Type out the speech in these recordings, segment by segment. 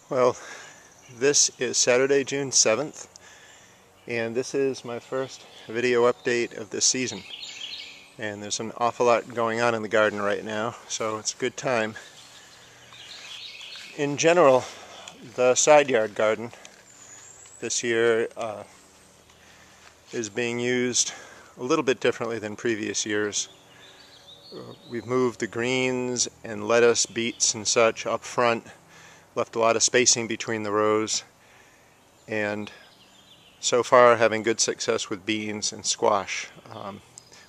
Well, this is Saturday, June 7th, and this is my first video update of this season. And there's an awful lot going on in the garden right now, so it's a good time. In general, the side yard garden this year is being used a little bit differently than previous years. We've moved the greens and lettuce, beets and such up front, left a lot of spacing between the rows, and so far having good success with beans and squash.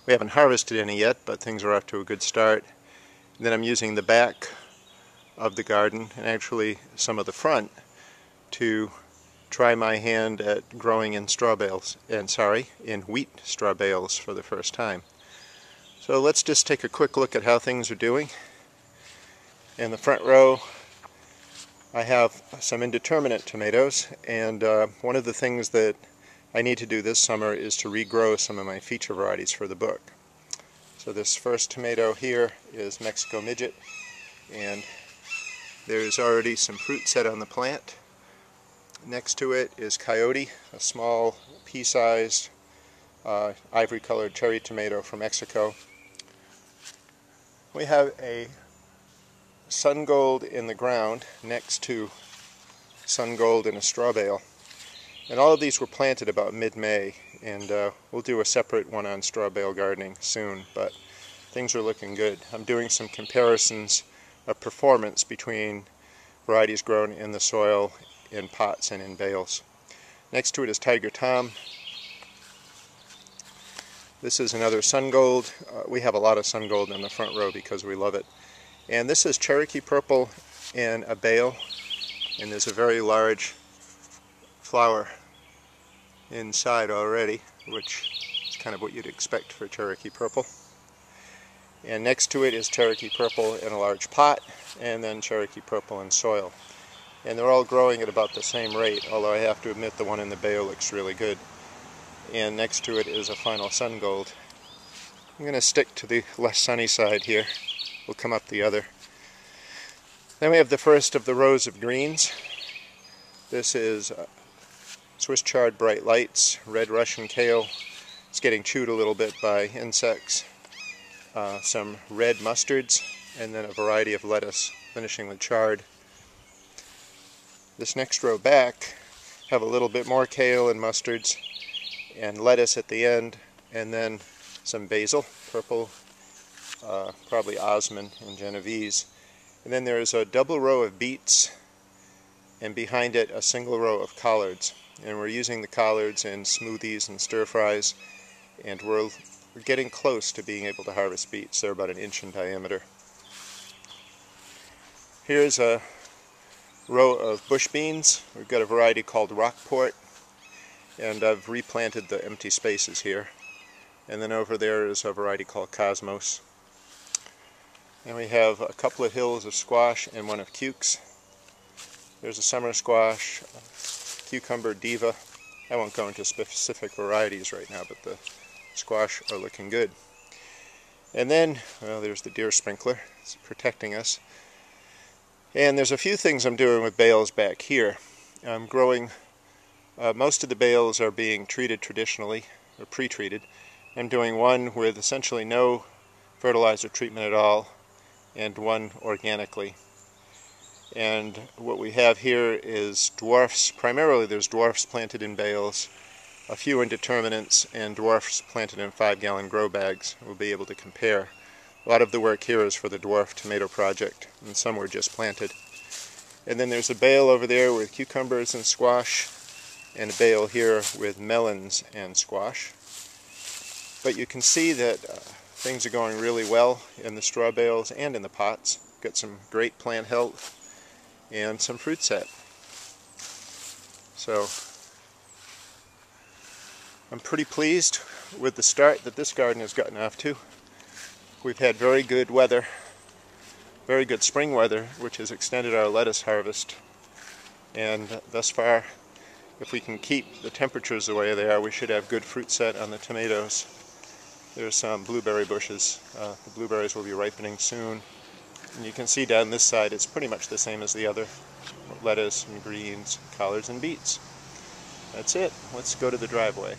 We haven't harvested any yet, but things are off to a good start. And then I'm using the back of the garden, and actually some of the front, to try my hand at growing in straw bales, in wheat straw bales for the first time. So let's just take a quick look at how things are doing. In the front row I have some indeterminate tomatoes, and one of the things that I need to do this summer is to regrow some of my feature varieties for the book. So this first tomato here is Mexico Midget, and there's already some fruit set on the plant. Next to it is Coyote, a small pea-sized ivory-colored cherry tomato from Mexico. We have a Sun Gold in the ground next to Sun Gold in a straw bale. And all of these were planted about mid-May, and we'll do a separate one on straw bale gardening soon, but things are looking good. I'm doing some comparisons of performance between varieties grown in the soil, in pots, and in bales. Next to it is Tiger Tom. This is another Sun Gold. We have a lot of Sun Gold in the front row because we love it. And this is Cherokee Purple in a bale, and there's a very large flower inside already, which is kind of what you'd expect for Cherokee Purple. And next to it is Cherokee Purple in a large pot, and then Cherokee Purple in soil. And they're all growing at about the same rate, although I have to admit the one in the bale looks really good. And next to it is a final Sun Gold. I'm going to stick to the less sunny side here. We'll come up the other. Then we have the first of the rows of greens. This is Swiss Chard Bright Lights, Red Russian Kale. It's getting chewed a little bit by insects. Some red mustards, and then a variety of lettuce, finishing with chard. This next row back have a little bit more kale and mustards and lettuce at the end, and then some basil, purple, probably Osman and Genovese. And then there's a double row of beets, and behind it a single row of collards. And we're using the collards in smoothies and stir-fries, and we're getting close to being able to harvest beets. They're about 1 inch in diameter. Here's a row of bush beans. We've got a variety called Rockport, and I've replanted the empty spaces here. And then over there is a variety called Cosmos. And we have a couple of hills of squash and one of cukes. There's a summer squash, cucumber diva. I won't go into specific varieties right now, but the squash are looking good. And then, well, there's the deer sprinkler. It's protecting us. And there's a few things I'm doing with bales back here. I'm growing, most of the bales are being treated traditionally, or pre-treated. I'm doing one with essentially no fertilizer treatment at all, and one organically. And what we have here is dwarfs. Primarily there's dwarfs planted in bales, a few indeterminates, and dwarfs planted in 5-gallon grow bags. We'll be able to compare. A lot of the work here is for the dwarf tomato project, and some were just planted. And then there's a bale over there with cucumbers and squash, and a bale here with melons and squash. But you can see that things are going really well in the straw bales and in the pots. Got some great plant health and some fruit set. So I'm pretty pleased with the start that this garden has gotten off to. We've had very good weather, very good spring weather, which has extended our lettuce harvest. And thus far, if we can keep the temperatures the way they are, we should have good fruit set on the tomatoes. There's some blueberry bushes. The blueberries will be ripening soon. And you can see down this side it's pretty much the same as the other lettuce and greens, collards and beets. That's it. Let's go to the driveway.